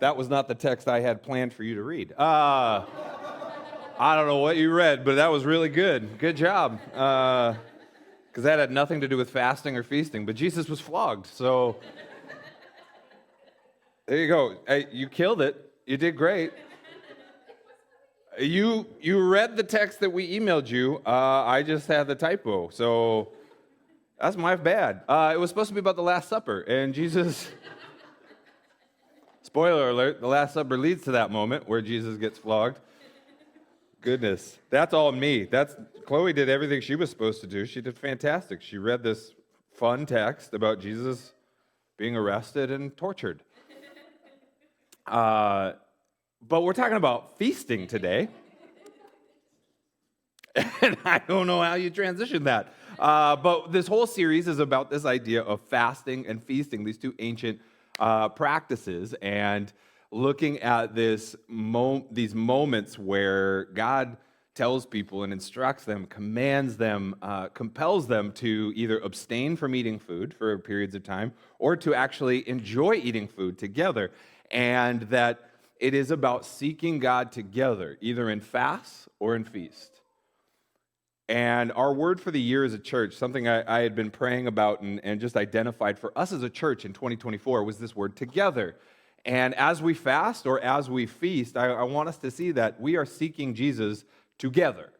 that was not the text I had planned for you to read. I don't know what you read, but that was really good. Good job. Because that had nothing to do with fasting or feasting, but Jesus was flogged. So there you go. Hey, you killed it. You did great. You read the text that we emailed you. I just had the typo. So that's my bad. It was supposed to be about the Last Supper, and Jesus... Spoiler alert, the Last Supper leads to that moment where Jesus gets flogged. Goodness, that's all me. Chloe did everything she was supposed to do. She did fantastic. She read this fun text about Jesus being arrested and tortured. But we're talking about feasting today. And I don't know how you transition that. But this whole series is about this idea of fasting and feasting, these two ancient practices, and looking at these moments where God tells people and instructs them, commands them, compels them to either abstain from eating food for periods of time or to actually enjoy eating food together, and that it is about seeking God together, either in fast or in feast. And our word for the year as a church, something I had been praying about and just identified for us as a church in 2024, was this word together. And as we fast or as we feast, I want us to see that we are seeking Jesus together.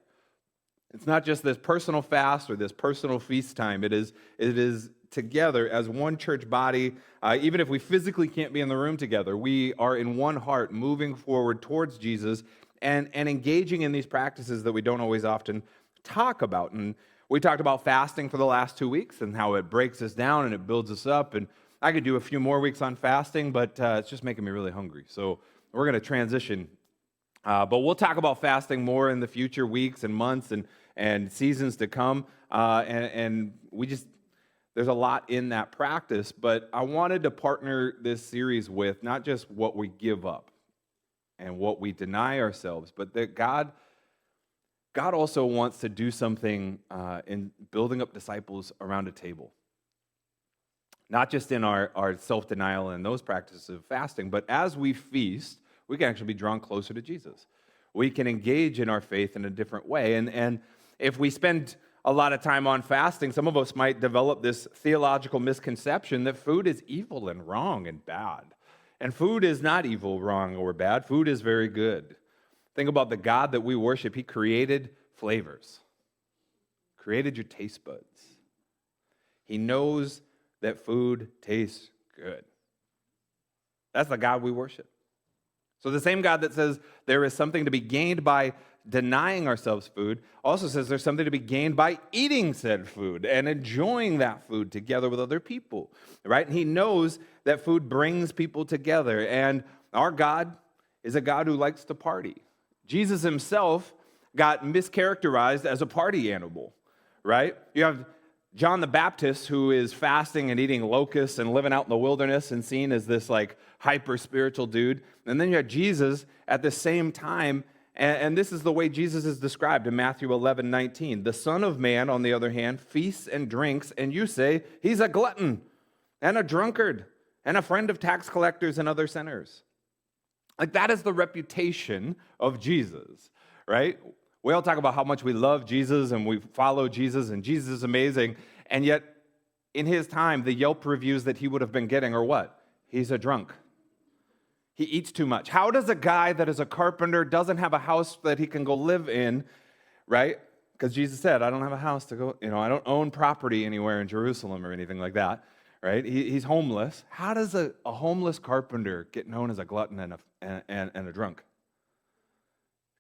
It's not just this personal fast or this personal feast time. It is together as one church body. Even if we physically can't be in the room together, we are in one heart moving forward towards Jesus and engaging in these practices that we don't always often talk about. And we talked about fasting for the last 2 weeks and how it breaks us down and it builds us up. And I could do a few more weeks on fasting, but it's just making me really hungry. So we're going to transition. But we'll talk about fasting more in the future weeks and months and seasons to come. And there's a lot in that practice. But I wanted to partner this series with not just what we give up and what we deny ourselves, but that God also wants to do something in building up disciples around a table. Not just in our self-denial and those practices of fasting, but as we feast, we can actually be drawn closer to Jesus. We can engage in our faith in a different way. And if we spend a lot of time on fasting, some of us might develop this theological misconception that food is evil and wrong and bad. And food is not evil, wrong, or bad. Food is very good. Think about the God that we worship. He created flavors, created your taste buds. He knows that food tastes good. That's the God we worship. So the same God that says there is something to be gained by denying ourselves food also says there's something to be gained by eating said food and enjoying that food together with other people, right? And he knows that food brings people together. And our God is a God who likes to party. Jesus himself got mischaracterized as a party animal, right? You have John the Baptist, who is fasting and eating locusts and living out in the wilderness and seen as this like hyper-spiritual dude. And then you have Jesus at the same time, and this is the way Jesus is described in Matthew 11:19. The Son of Man, on the other hand, feasts and drinks, and you say he's a glutton and a drunkard and a friend of tax collectors and other sinners. Like, that is the reputation of Jesus, right? We all talk about how much we love Jesus and we follow Jesus and Jesus is amazing. And yet, in his time, the Yelp reviews that he would have been getting are what? He's a drunk. He eats too much. How does a guy that is a carpenter, doesn't have a house that he can go live in, right? Because Jesus said, I don't have a house to go, I don't own property anywhere in Jerusalem or anything like that. Right? He's homeless. How does a homeless carpenter get known as a glutton and a drunk?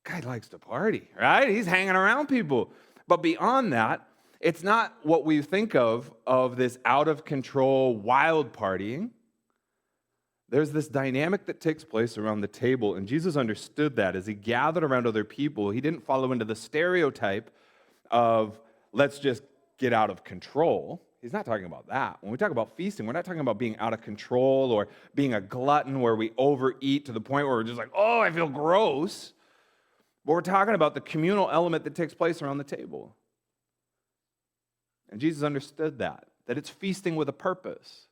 Guy likes to party, right? He's hanging around people. But beyond that, it's not what we think of this out-of-control, wild partying. There's this dynamic that takes place around the table, and Jesus understood that as he gathered around other people. He didn't follow into the stereotype of, let's just get out of control. He's not talking about that. When we talk about feasting, we're not talking about being out of control or being a glutton where we overeat to the point where we're just like, oh, I feel gross. But we're talking about the communal element that takes place around the table. And Jesus understood that it's feasting with a purpose.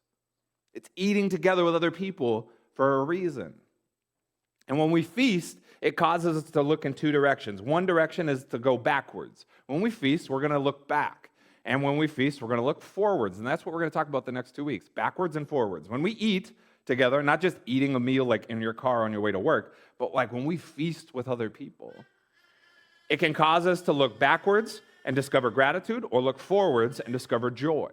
It's eating together with other people for a reason. And when we feast, it causes us to look in two directions. One direction is to go backwards. When we feast, we're going to look back. And when we feast, we're going to look forwards. And that's what we're going to talk about the next 2 weeks, backwards and forwards. When we eat together, not just eating a meal like in your car on your way to work, but like when we feast with other people, it can cause us to look backwards and discover gratitude, or look forwards and discover joy.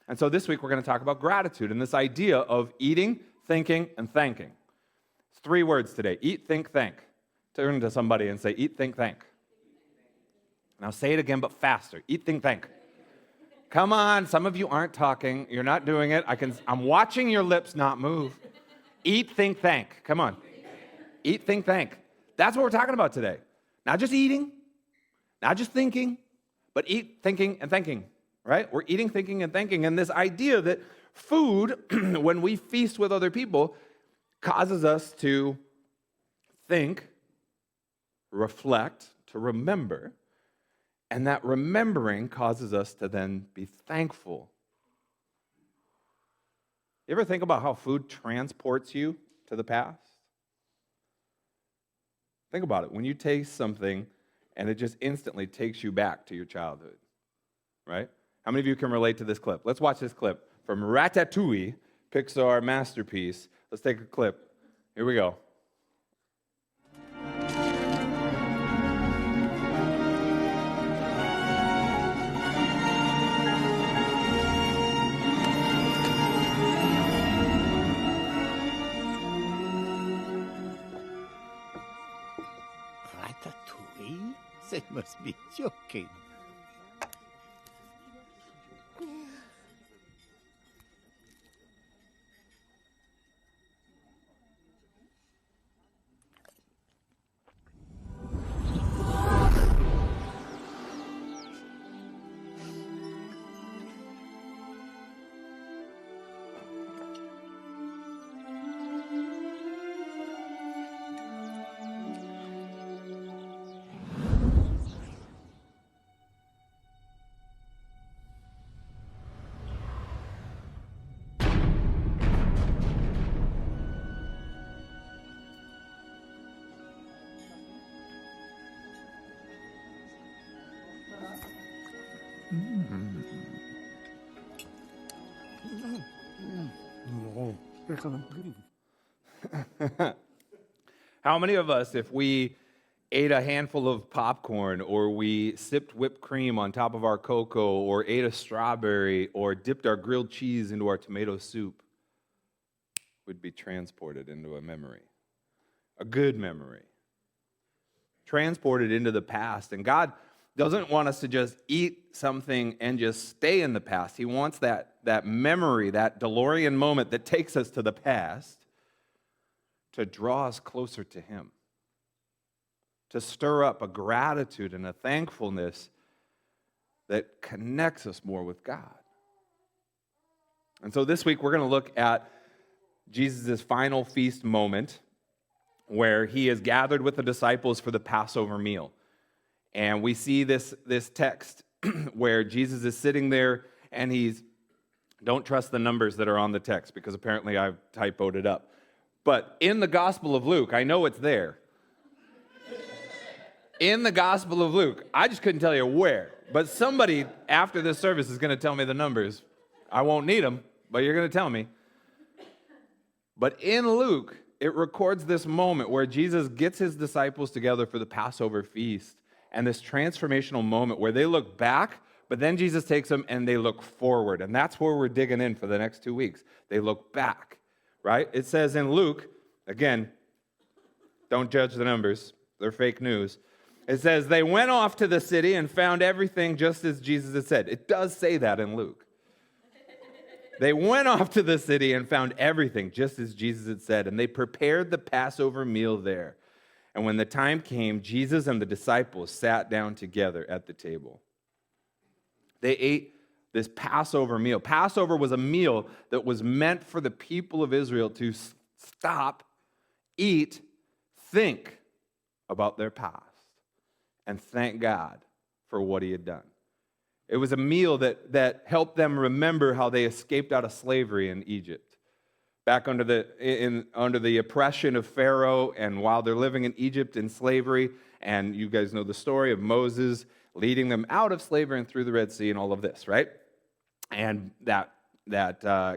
And so this week we're going to talk about gratitude and this idea of eating, thinking, and thanking. It's 3 words today: eat, think, thank. Turn to somebody and say, eat, think, thank. Now say it again, but faster. Eat, think, thank. Come on, some of you aren't talking. You're not doing it. I'm watching your lips not move. Eat, think, thank. Come on. Eat, think, thank. That's what we're talking about today. Not just eating, not just thinking, but eat, thinking, and thanking, right? We're eating, thinking, and thanking. And this idea that food, when we feast with other people, causes us to think, reflect, to remember, and that remembering causes us to then be thankful. You ever think about how food transports you to the past? Think about it. When you taste something and it just instantly takes you back to your childhood, right? How many of you can relate to this clip? Let's watch this clip from Ratatouille, Pixar masterpiece. Let's take a clip. Here we go. Ratatouille? They must be joking. How many of us, if we ate a handful of popcorn, or we sipped whipped cream on top of our cocoa, or ate a strawberry, or dipped our grilled cheese into our tomato soup, would be transported into a memory, a good memory, transported into the past? And God doesn't want us to just eat something and just stay in the past. He wants that memory, that DeLorean moment that takes us to the past, to draw us closer to Him, to stir up a gratitude and a thankfulness that connects us more with God. And so this week we're going to look at Jesus' final feast moment, where He is gathered with the disciples for the Passover meal. And we see this text where Jesus is sitting there, and don't trust the numbers that are on the text, because apparently I've typoed it up. But in the Gospel of Luke, I know it's there. In the Gospel of Luke, I just couldn't tell you where. But somebody after this service is going to tell me the numbers. I won't need them, but you're going to tell me. But in Luke, it records this moment where Jesus gets His disciples together for the Passover feast, and this transformational moment where they look back, but then Jesus takes them and they look forward. And that's where we're digging in for the next 2 weeks. They look back, right? It says in Luke, again, don't judge the numbers. They're fake news. It says, they went off to the city and found everything just as Jesus had said. It does say that in Luke. They went off to the city and found everything just as Jesus had said, and they prepared the Passover meal there. And when the time came, Jesus and the disciples sat down together at the table. They ate this Passover meal. Passover was a meal that was meant for the people of Israel to stop, eat, think about their past, and thank God for what He had done. It was a meal that helped them remember how they escaped out of slavery in Egypt, back under the oppression of Pharaoh, and while they're living in Egypt in slavery, and you guys know the story of Moses leading them out of slavery and through the Red Sea and all of this, right? And that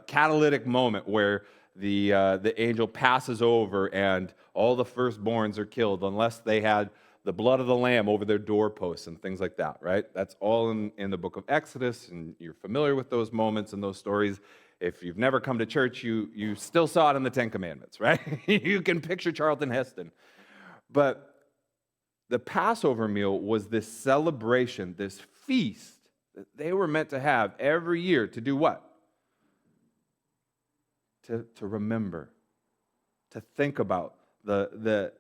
catalytic moment where the angel passes over and all the firstborns are killed unless they had the blood of the lamb over their doorposts and things like that, right? That's all in the book of Exodus, and you're familiar with those moments and those stories. If you've never come to church, you still saw it in the Ten Commandments, right? You can picture Charlton Heston. But the Passover meal was this celebration, this feast that they were meant to have every year to do what? To remember, to think about the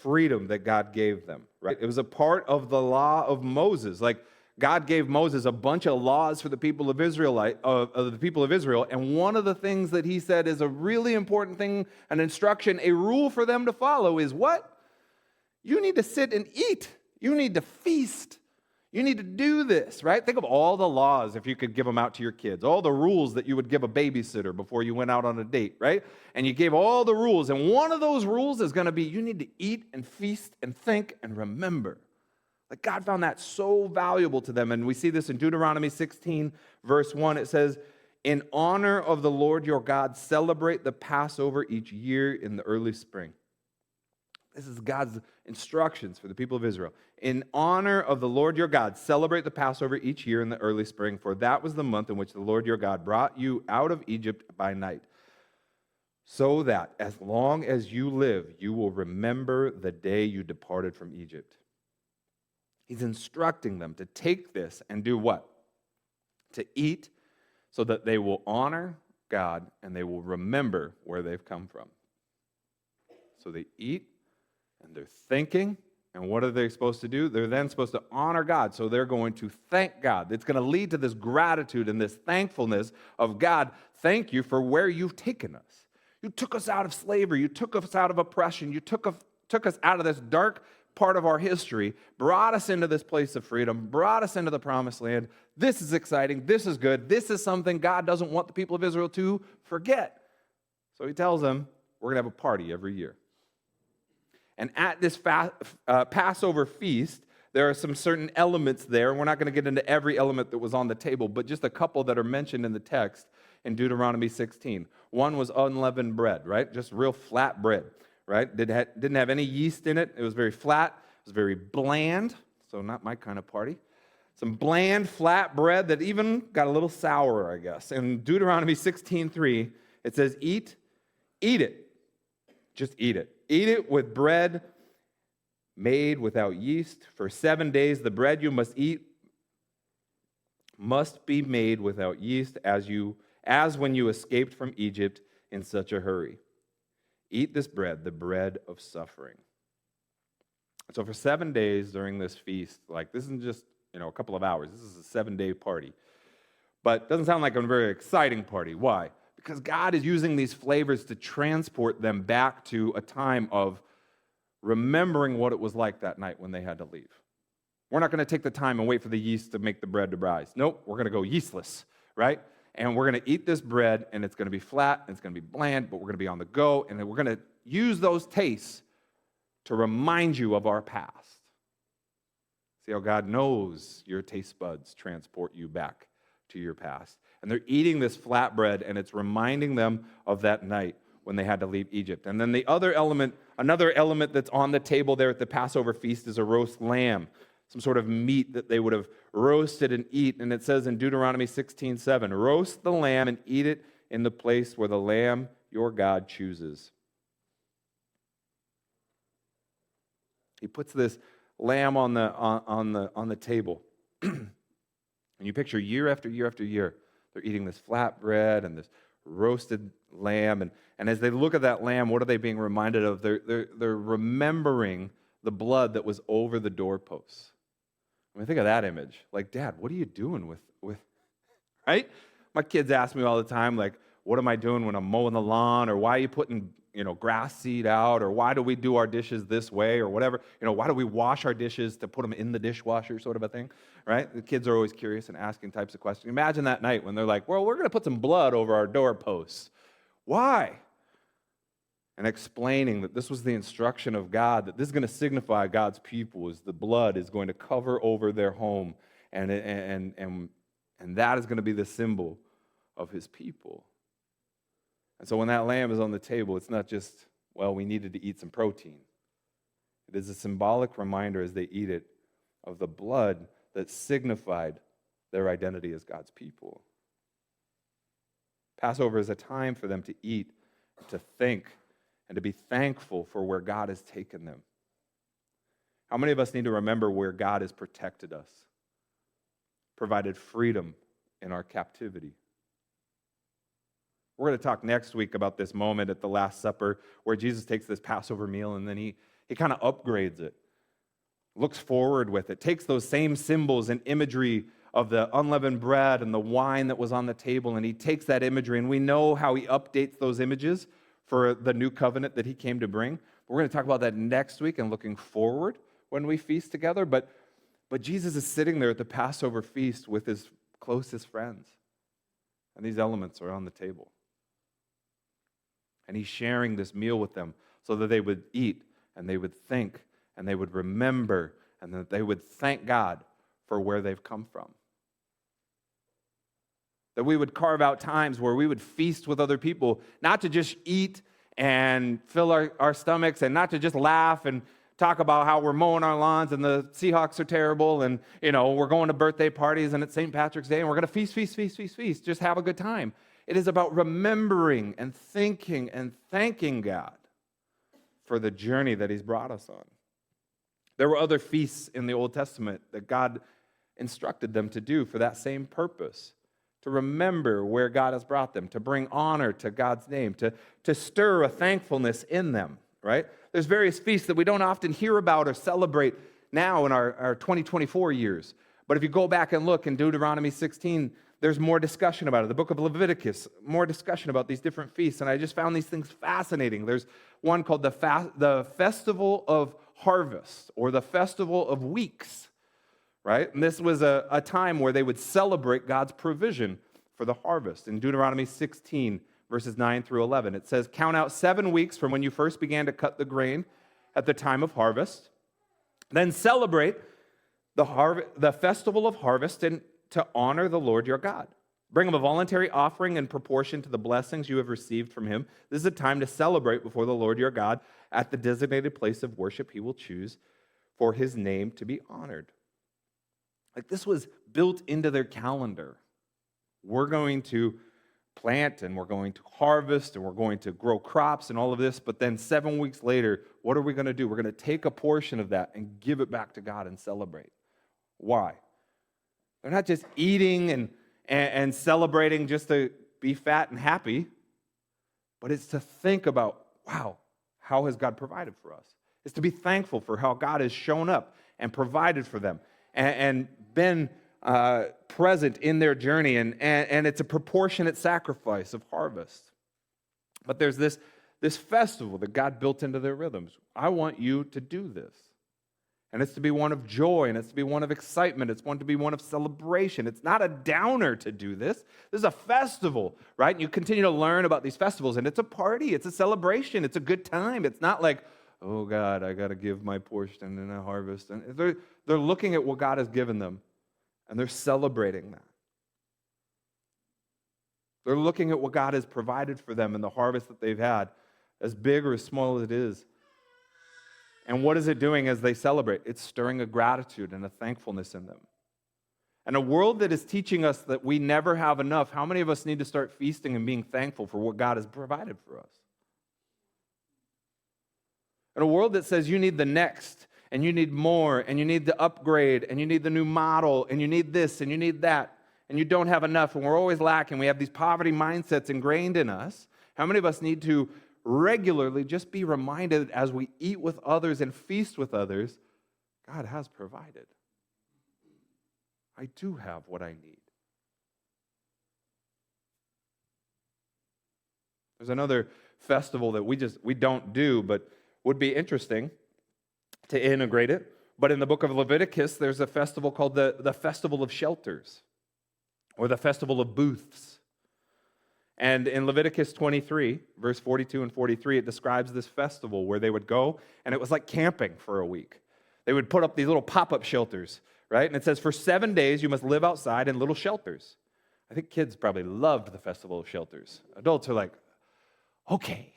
freedom that God gave them, right? It was a part of the law of Moses. Like, God gave Moses a bunch of laws for the people of Israel, and one of the things that he said is a really important thing, an instruction, a rule for them to follow is what? You need to sit and eat. You need to feast. You need to do this, right? Think of all the laws, if you could give them out to your kids, all the rules that you would give a babysitter before you went out on a date, right? And you gave all the rules, and one of those rules is going to be you need to eat and feast and think and remember. Like, God found that so valuable to them, and we see this in Deuteronomy 16, verse 1. It says, "In honor of the Lord your God, celebrate the Passover each year in the early spring." This is God's instructions for the people of Israel. In honor of the Lord your God, celebrate the Passover each year in the early spring, for that was the month in which the Lord your God brought you out of Egypt by night, so that as long as you live, you will remember the day you departed from Egypt. He's instructing them to take this and do what? To eat so that they will honor God and they will remember where they've come from. So they eat and they're thinking, and what are they supposed to do? They're then supposed to honor God, so they're going to thank God. It's going to lead to this gratitude and this thankfulness of God, thank you for where you've taken us. You took us out of slavery. You took us out of oppression. You took us out of this dark part of our history, brought us into this place of freedom, brought us into the promised land. This is exciting. This is good. This is something God doesn't want the people of Israel to forget. So he tells them, we're going to have a party every year. And at this Passover feast, there are some certain elements there. We're not going to get into every element that was on the table, but just a couple that are mentioned in the text in Deuteronomy 16. One was unleavened bread, right? Just real flat bread, right? Didn't have any yeast in it. It was very flat. It was very bland, so not my kind of party. Some bland, flat bread that even got a little sour, I guess. In Deuteronomy 16:3, it says, eat it. Just eat it. Eat it with bread made without yeast. For 7 days the bread you must eat must be made without yeast, as when you escaped from Egypt in such a hurry. Eat this bread, the bread of suffering. So for 7 days during this feast, like, this isn't just a couple of hours. This is a 7-day party. But it doesn't sound like a very exciting party. Why? Because God is using these flavors to transport them back to a time of remembering what it was like that night when they had to leave. We're not going to take the time and wait for the yeast to make the bread to rise. Nope, we're going to go yeastless, right? And we're going to eat this bread, and it's going to be flat, and it's going to be bland, but we're going to be on the go, and then we're going to use those tastes to remind you of our past. See how God knows your taste buds transport you back to your past. And they're eating this flatbread, and it's reminding them of that night when they had to leave Egypt. And then another element that's on the table there at the Passover feast is a roast lamb, some sort of meat that they would have roasted and eat. And it says in Deuteronomy 16:7, roast the lamb and eat it in the place where the Lamb your God chooses. He puts this lamb on the table. And you picture year after year after year, they're eating this flat bread and this roasted lamb. And as they look at that lamb, what are they being reminded of? They're remembering the blood that was over the doorposts. I mean, think of that image. Like, Dad, what are you doing with right? My kids ask me all the time, like, what am I doing when I'm mowing the lawn? Or why are you putting, grass seed out? Or why do we do our dishes this way? Or whatever. Why do we wash our dishes to put them in the dishwasher, sort of a thing? Right? The kids are always curious and asking types of questions. Imagine that night when they're like, well, we're going to put some blood over our doorposts. Why? And explaining that this was the instruction of God, that this is going to signify God's people, is the blood is going to cover over their home, and that is going to be the symbol of his people. And so when that lamb is on the table, it's not just, well, we needed to eat some protein. It is a symbolic reminder as they eat it of the blood that signified their identity as God's people. Passover is a time for them to eat, to think, and to be thankful for where God has taken them. How many of us need to remember where God has protected us, provided freedom in our captivity? We're going to talk next week about this moment at the Last Supper where Jesus takes this Passover meal and then he kind of upgrades it, looks forward with it, takes those same symbols and imagery of the unleavened bread and the wine that was on the table, and he takes that imagery, and we know how he updates those images for the new covenant that he came to bring. We're going to talk about that next week and looking forward when we feast together. But Jesus is sitting there at the Passover feast with his closest friends, and these elements are on the table. And he's sharing this meal with them so that they would eat and they would think and they would remember and that they would thank God for where they've come from. That we would carve out times where we would feast with other people, not to just eat and fill our stomachs and not to just laugh and talk about how we're mowing our lawns and the Seahawks are terrible and, we're going to birthday parties and it's St. Patrick's Day and we're going to feast, just have a good time. It is about remembering and thinking and thanking God for the journey that he's brought us on. There were other feasts in the Old Testament that God instructed them to do for that same purpose, to remember where God has brought them, to bring honor to God's name, to stir a thankfulness in them, right? There's various feasts that we don't often hear about or celebrate now in our 2024 years. But if you go back and look in Deuteronomy 16, there's more discussion about it. The book of Leviticus, more discussion about these different feasts. And I just found these things fascinating. There's one called the Festival of Harvest, or the Festival of Weeks, right? And this was a time where they would celebrate God's provision for the harvest. In Deuteronomy 16, verses 9 through 11, it says, "Count out 7 weeks from when you first began to cut the grain at the time of harvest. Then celebrate the Festival of Harvest and to honor the Lord your God. Bring him a voluntary offering in proportion to the blessings you have received from him. This is a time to celebrate before the Lord your God at the designated place of worship he will choose for his name to be honored." Like, this was built into their calendar. We're going to plant and we're going to harvest and we're going to grow crops and all of this, but then 7 weeks later, what are we going to do? We're going to take a portion of that and give it back to God and celebrate. Why? They're not just eating and celebrating just to be fat and happy, but it's to think about, wow, how has God provided for us? It's to be thankful for how God has shown up and provided for them and been present in their journey, and it's a proportionate sacrifice of harvest. But there's this festival that God built into their rhythms. I want you to do this. And it's to be one of joy, and it's to be one of excitement. It's to be one of celebration. It's not a downer to do this. This is a festival, right? And you continue to learn about these festivals, and it's a party. It's a celebration. It's a good time. It's not like, oh, God, I got to give my portion in a harvest. And they're looking at what God has given them, and they're celebrating that. They're looking at what God has provided for them in the harvest that they've had, as big or as small as it is. And what is it doing as they celebrate? It's stirring a gratitude and a thankfulness in them. And a world that is teaching us that we never have enough, how many of us need to start feasting and being thankful for what God has provided for us? In a world that says you need the next, and you need more, and you need the upgrade, and you need the new model, and you need this, and you need that, and you don't have enough, and we're always lacking. We have these poverty mindsets ingrained in us. How many of us need to regularly just be reminded as we eat with others and feast with others, God has provided. I do have what I need. There's another festival that we don't do, but would be interesting to integrate it. But in the book of Leviticus, there's a festival called the Festival of Shelters, or the Festival of Booths. And in Leviticus 23, verse 42 and 43, it describes this festival where they would go, and it was like camping for a week. They would put up these little pop-up shelters, right? And it says, for 7 days, you must live outside in little shelters. I think kids probably loved the Festival of Shelters. Adults are like, okay,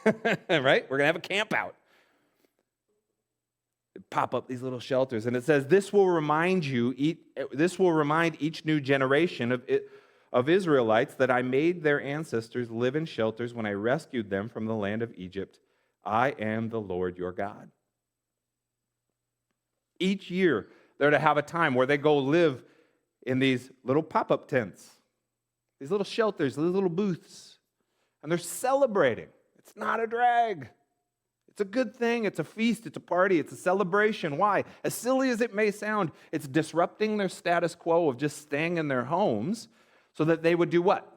right? We're going to have a camp out. They pop up these little shelters, and it says, this will remind each new generation of Israelites that I made their ancestors live in shelters when I rescued them from the land of Egypt. I am the Lord your God. Each year, they're to have a time where they go live in these little pop-up tents, these little shelters, these little booths, and they're celebrating. It's not a drag. It's a good thing. It's a feast. It's a party. It's a celebration. Why? As silly as it may sound, it's disrupting their status quo of just staying in their homes so that they would do what?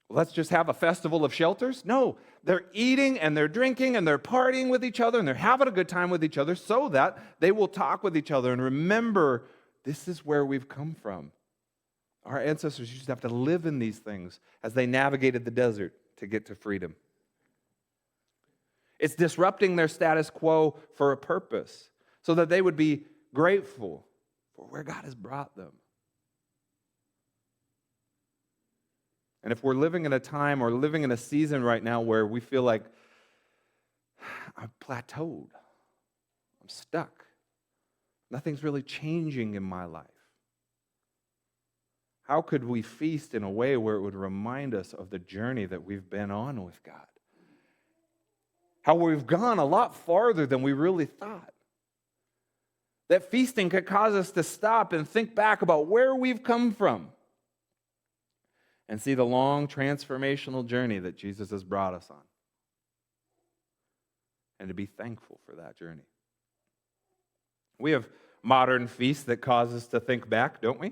Let's just have a festival of shelters? No, they're eating and they're drinking and they're partying with each other and they're having a good time with each other so that they will talk with each other and remember this is where we've come from. Our ancestors used to have to live in these things as they navigated the desert to get to freedom. It's disrupting their status quo for a purpose so that they would be grateful for where God has brought them. And if we're living in a time or living in a season right now where we feel like I'm plateaued, I'm stuck, nothing's really changing in my life, how could we feast in a way where it would remind us of the journey that we've been on with God? How we've gone a lot farther than we really thought. That feasting could cause us to stop and think back about where we've come from and see the long transformational journey that Jesus has brought us on. And to be thankful for that journey. We have modern feasts that cause us to think back, don't we?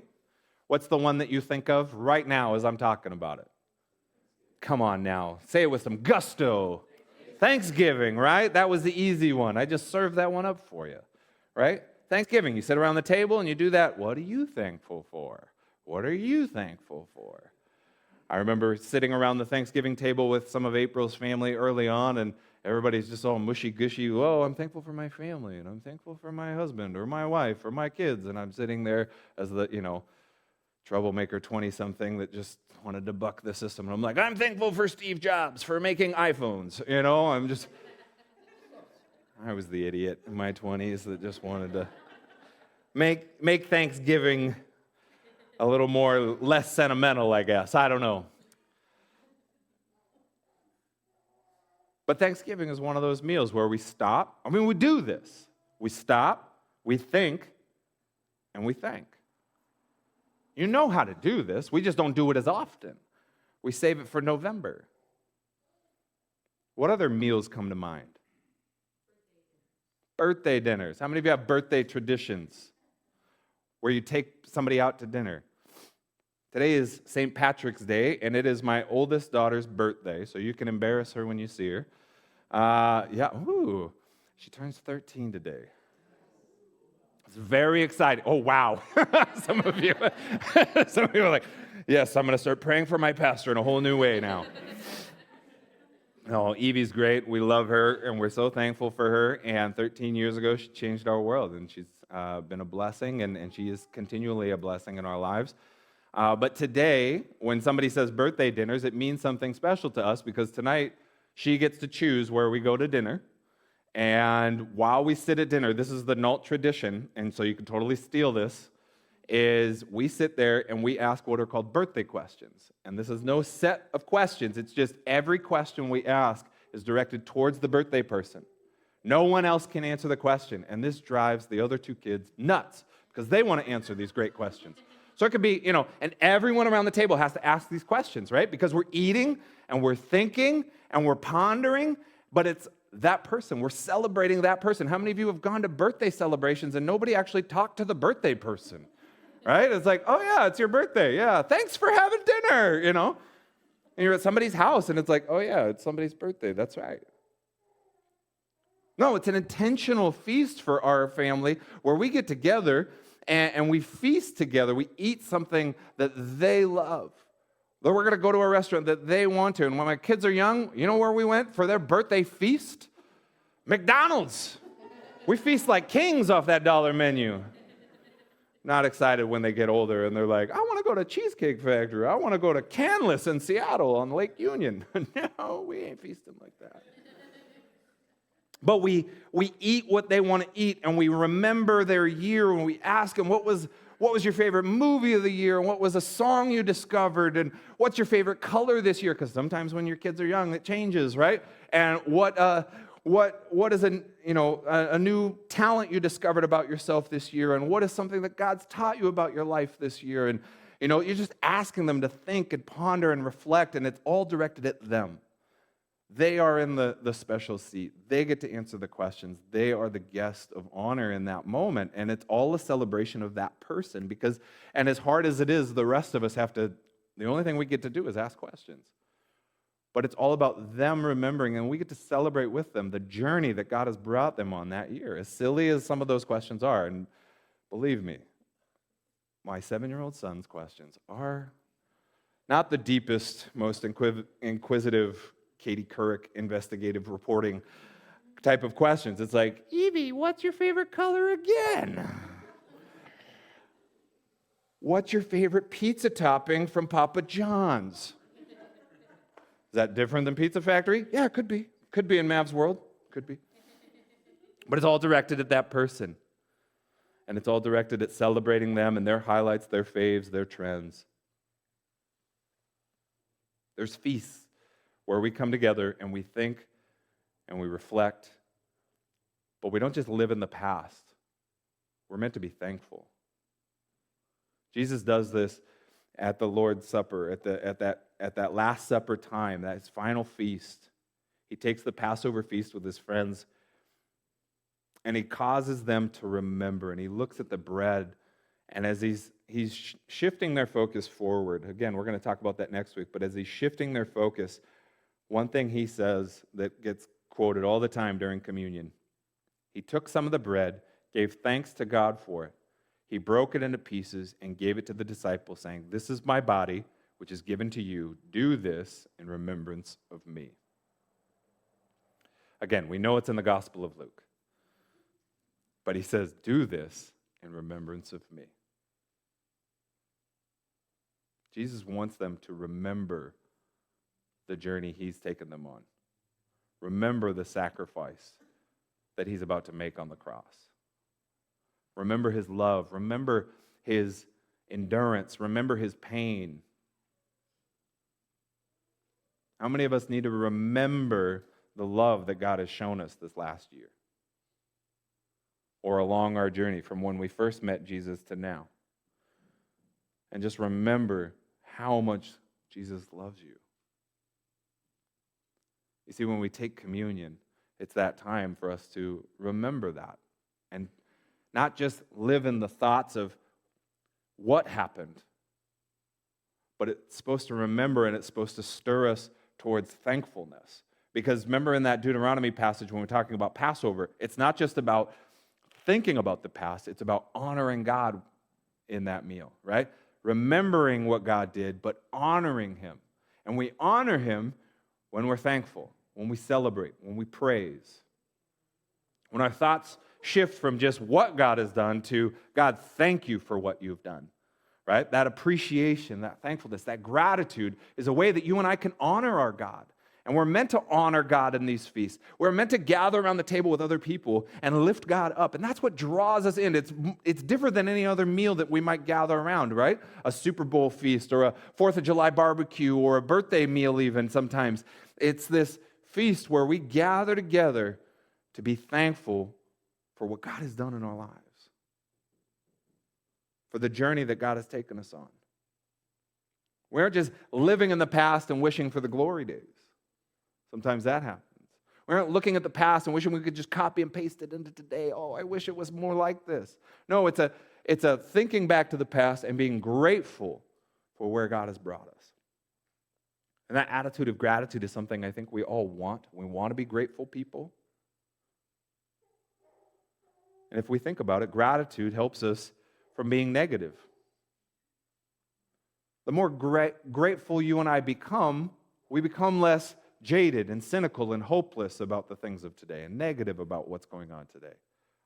What's the one that you think of right now as I'm talking about it? Come on now. Say it with some gusto. Thanksgiving, right? That was the easy one. I just served that one up for you, right? Thanksgiving, you sit around the table and you do that. What are you thankful for? What are you thankful for? I remember sitting around the Thanksgiving table with some of April's family early on, and everybody's just all mushy-gushy. Whoa, I'm thankful for my family, and I'm thankful for my husband or my wife or my kids, and I'm sitting there as the, troublemaker 20-something that just wanted to buck the system. And I'm like, I'm thankful for Steve Jobs for making iPhones. I was the idiot in my 20s that just wanted to make Thanksgiving a little less sentimental, I guess. I don't know. But Thanksgiving is one of those meals where we stop. We do this. We stop, we think, and we thank. You know how to do this. We just don't do it as often. We save it for November. What other meals come to mind? Birthday dinners. How many of you have birthday traditions where you take somebody out to dinner? Today is St. Patrick's Day, and it is my oldest daughter's birthday, so you can embarrass her when you see her. She turns 13 today. It's very exciting. Oh, wow. Some of you are like, yes, I'm going to start praying for my pastor in a whole new way now. No, Evie's great. We love her, and we're so thankful for her. And 13 years ago, she changed our world, and she's been a blessing, and she is continually a blessing in our lives. But today, when somebody says birthday dinners, it means something special to us because tonight she gets to choose where we go to dinner. And while we sit at dinner, this is the Nault tradition, and so you can totally steal this, is we sit there and we ask what are called birthday questions. And this is no set of questions. It's just every question we ask is directed towards the birthday person. No one else can answer the question, and this drives the other two kids nuts because they want to answer these great questions. So it could be, and everyone around the table has to ask these questions, right? Because we're eating and we're thinking and we're pondering, but it's that person. We're celebrating that person. How many of you have gone to birthday celebrations and nobody actually talked to the birthday person, right? It's like, oh yeah, it's your birthday. Yeah, thanks for having dinner, And you're at somebody's house and it's like, oh yeah, it's somebody's birthday. That's right. No, it's an intentional feast for our family where we get together and we feast together. We eat something that they love. That we're going to go to a restaurant that they want to. And when my kids are young, you know where we went for their birthday feast? McDonald's. We feast like kings off that dollar menu. Not excited when they get older and they're like, I want to go to Cheesecake Factory. I want to go to Canlis in Seattle on Lake Union. No, we ain't feasting like that. But we eat what they want to eat, and we remember their year when we ask them, what was your favorite movie of the year, and what was a song you discovered, and what's your favorite color this year? Because sometimes when your kids are young, it changes, right? And what is a new talent you discovered about yourself this year, and what is something that God's taught you about your life this year? And you're just asking them to think and ponder and reflect, and it's all directed at them. They are in the special seat. They get to answer the questions. They are the guest of honor in that moment. And it's all a celebration of that person and as hard as it is, the rest of us the only thing we get to do is ask questions. But it's all about them remembering, and we get to celebrate with them the journey that God has brought them on that year. As silly as some of those questions are, and believe me, my 7-year-old son's questions are not the deepest, most inquisitive Katie Couric investigative reporting type of questions. It's like, Evie, what's your favorite color again? What's your favorite pizza topping from Papa John's? Is that different than Pizza Factory? Yeah, it could be. Could be in Mav's world. Could be. But it's all directed at that person. And it's all directed at celebrating them and their highlights, their faves, their trends. There's feasts where we come together and we think and we reflect, but we don't just live in the past. We're meant to be thankful. Jesus does this at the Lord's Supper, at that Last Supper time, that his final feast. He takes the Passover feast with his friends, and he causes them to remember, and he looks at the bread, and as he's shifting their focus forward, again, we're going to talk about that next week, but as he's shifting their focus, one thing he says that gets quoted all the time during communion, he took some of the bread, gave thanks to God for it. He broke it into pieces and gave it to the disciples, saying, "This is my body, which is given to you. Do this in remembrance of me." Again, we know it's in the Gospel of Luke. But he says, do this in remembrance of me. Jesus wants them to remember the journey he's taken them on. Remember the sacrifice that he's about to make on the cross. Remember his love. Remember his endurance. Remember his pain. How many of us need to remember the love that God has shown us this last year? Or along our journey from when we first met Jesus to now? And just remember how much Jesus loves you. You see, when we take communion, it's that time for us to remember that. And not just live in the thoughts of what happened, but it's supposed to remember and it's supposed to stir us towards thankfulness. Because remember in that Deuteronomy passage when we're talking about Passover, it's not just about thinking about the past, it's about honoring God in that meal, right? Remembering what God did, but honoring him. And we honor him when we're thankful, when we celebrate, when we praise. When our thoughts shift from just what God has done to, God, thank you for what you've done, right? That appreciation, that thankfulness, that gratitude is a way that you and I can honor our God. And we're meant to honor God in these feasts. We're meant to gather around the table with other people and lift God up. And that's what draws us in. It's different than any other meal that we might gather around, right? A Super Bowl feast or a 4th of July barbecue or a birthday meal even sometimes. It's this feast where we gather together to be thankful for what God has done in our lives, for the journey that God has taken us on. We aren't just living in the past and wishing for the glory days. Sometimes that happens. We aren't looking at the past and wishing we could just copy and paste it into today. Oh, I wish it was more like this. No, it's a thinking back to the past and being grateful for where God has brought us. And that attitude of gratitude is something I think we all want. We want to be grateful people. And if we think about it, gratitude helps us from being negative. the more grateful you and I become, we become less jaded and cynical and hopeless about the things of today and negative about what's going on today.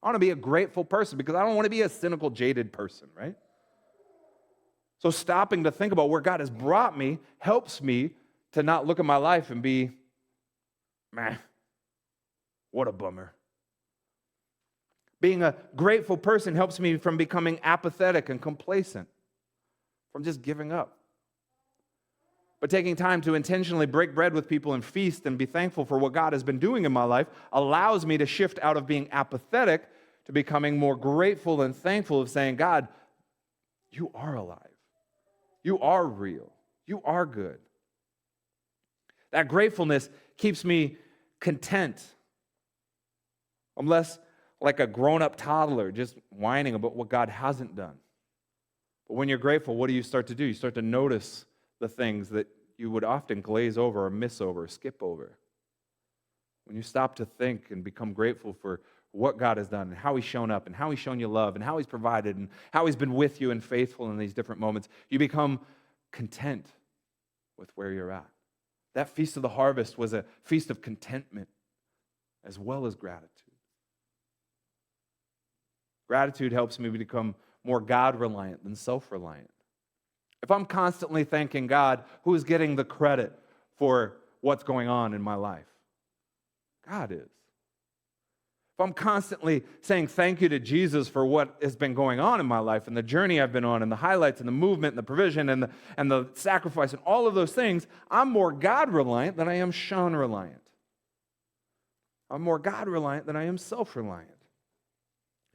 I want to be a grateful person because I don't want to be a cynical, jaded person, right? So stopping to think about where God has brought me helps me to not look at my life and be, meh, what a bummer. Being a grateful person helps me from becoming apathetic and complacent, from just giving up. But taking time to intentionally break bread with people and feast and be thankful for what God has been doing in my life allows me to shift out of being apathetic to becoming more grateful and thankful of saying, God, you are alive. You are real. You are good. That gratefulness keeps me content. I'm less like a grown-up toddler just whining about what God hasn't done. But when you're grateful, what do you start to do? You start to notice the things that you would often glaze over or miss over or skip over. When you stop to think and become grateful for what God has done and how He's shown up and how He's shown you love and how He's provided and how He's been with you and faithful in these different moments, you become content with where you're at. That Feast of the Harvest was a feast of contentment as well as gratitude. Gratitude helps me become more God-reliant than self-reliant. If I'm constantly thanking God, who is getting the credit for what's going on in my life? God is. If I'm constantly saying thank you to Jesus for what has been going on in my life and the journey I've been on and the highlights and the movement and the provision and the sacrifice and all of those things, I'm more God-reliant than I am Sean-reliant. I'm more God-reliant than I am self-reliant.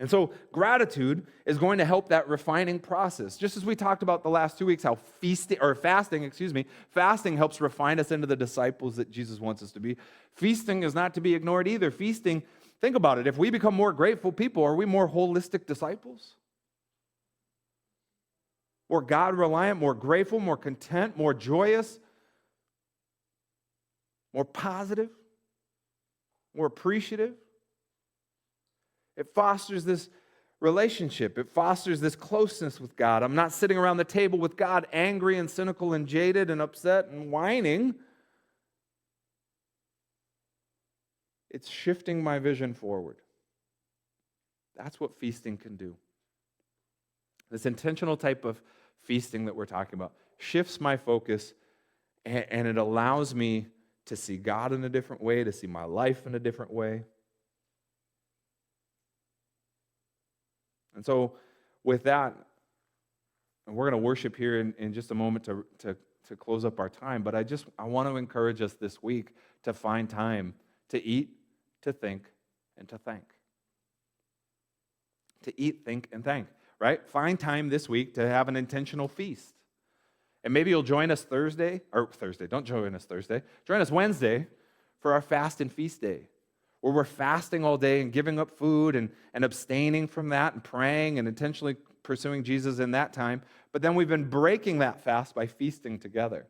And so gratitude is going to help that refining process. Just as we talked about the last 2 weeks, how fasting helps refine us into the disciples that Jesus wants us to be. Feasting is not to be ignored either. Feasting, think about it. If we become more grateful people, are we more holistic disciples? More God-reliant, more grateful, more content, more joyous, more positive, more appreciative? It fosters this relationship. It fosters this closeness with God. I'm not sitting around the table with God angry and cynical and jaded and upset and whining. It's shifting my vision forward. That's what feasting can do. This intentional type of feasting that we're talking about shifts my focus, and it allows me to see God in a different way, to see my life in a different way. And so with that, and we're going to worship here in just a moment to close up our time, but I want to encourage us this week to find time to eat, to think, and to thank. To eat, think, and thank, right? Find time this week to have an intentional feast. And maybe you'll join us don't join us Thursday. Join us Wednesday for our fast and feast day, where we're fasting all day and giving up food and abstaining from that and praying and intentionally pursuing Jesus in that time. But then we've been breaking that fast by feasting together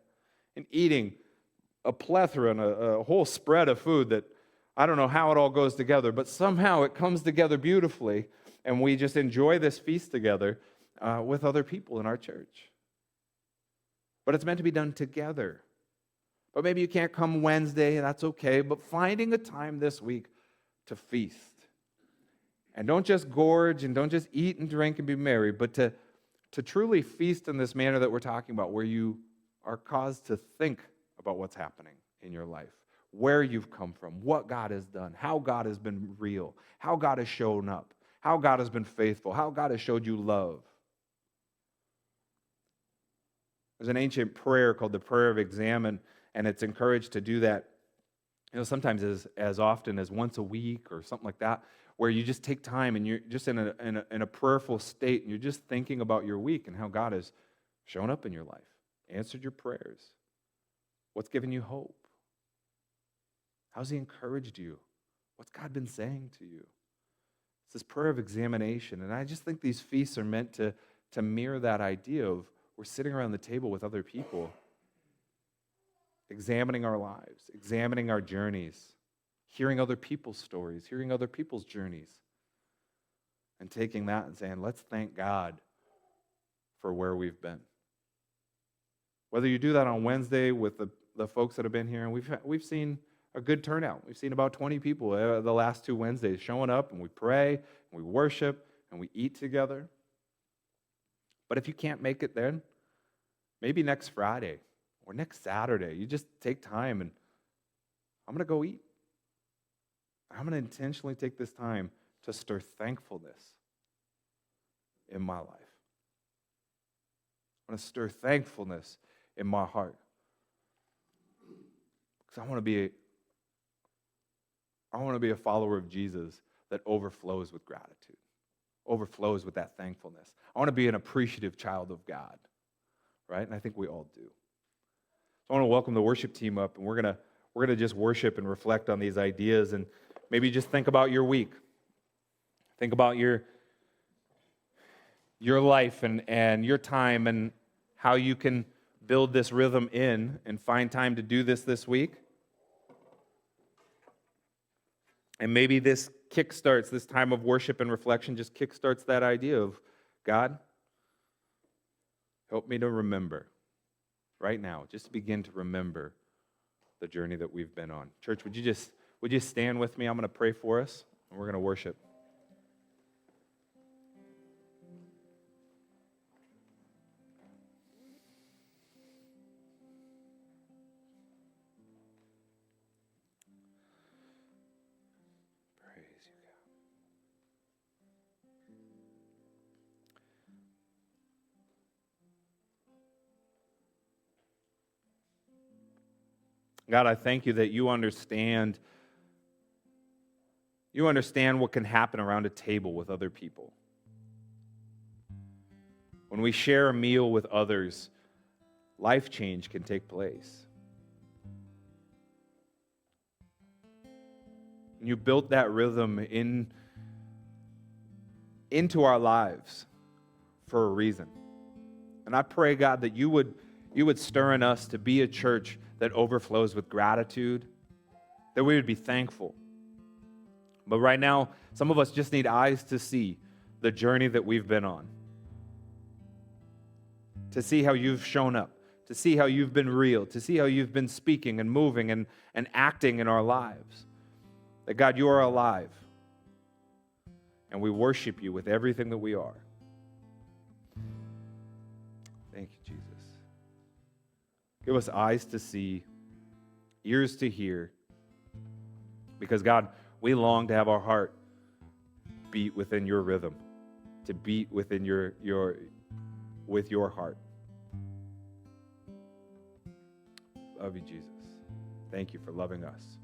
and eating a plethora and a whole spread of food that I don't know how it all goes together, but somehow it comes together beautifully, and we just enjoy this feast together with other people in our church. But it's meant to be done together. But maybe you can't come Wednesday, and that's okay, but finding a time this week to feast. And don't just gorge and don't just eat and drink and be merry, but to truly feast in this manner that we're talking about, where you are caused to think about what's happening in your life, where you've come from, what God has done, how God has been real, how God has shown up, how God has been faithful, how God has showed you love. There's an ancient prayer called the prayer of examine, and it's encouraged to do that, sometimes as often as once a week or something like that, where you just take time and you're just in a prayerful state and you're just thinking about your week and how God has shown up in your life, answered your prayers, what's given you hope, how's He encouraged you, what's God been saying to you. It's this prayer of examination, and I just think these feasts are meant to mirror that idea of we're sitting around the table with other people, examining our lives, examining our journeys, hearing other people's stories, hearing other people's journeys, and taking that and saying, let's thank God for where we've been. Whether you do that on Wednesday with the folks that have been here, and we've seen a good turnout. We've seen about 20 people the last 2 Wednesdays showing up, and we pray, and we worship, and we eat together. But if you can't make it then, maybe next Friday or next Saturday, you just take time and I'm going to go eat. I'm going to intentionally take this time to stir thankfulness in my life. I'm going to stir thankfulness in my heart. Because I want to be a follower of Jesus that overflows with gratitude, overflows with that thankfulness. I want to be an appreciative child of God, right? And I think we all do. So I want to welcome the worship team up, and we're gonna just worship and reflect on these ideas, and maybe just think about your week. Think about your life and your time and how you can build this rhythm in and find time to do this week. And maybe this time of worship and reflection just kickstarts that idea of, God, help me to remember right now, just begin to remember the journey that we've been on. Church, would you stand with me? I'm going to pray for us, and we're going to worship. God, I thank you that you understand what can happen around a table with other people. When we share a meal with others, life change can take place. And you built that rhythm into our lives for a reason. And I pray, God, that you would stir in us to be a church that overflows with gratitude, that we would be thankful. But right now, some of us just need eyes to see the journey that we've been on, to see how you've shown up, to see how you've been real, to see how you've been speaking and moving and acting in our lives. That God, you are alive, and we worship you with everything that we are. Thank you, Jesus. Give us eyes to see, ears to hear, because God, we long to have our heart beat within your rhythm, to beat within with your heart. Love you, Jesus. Thank you for loving us.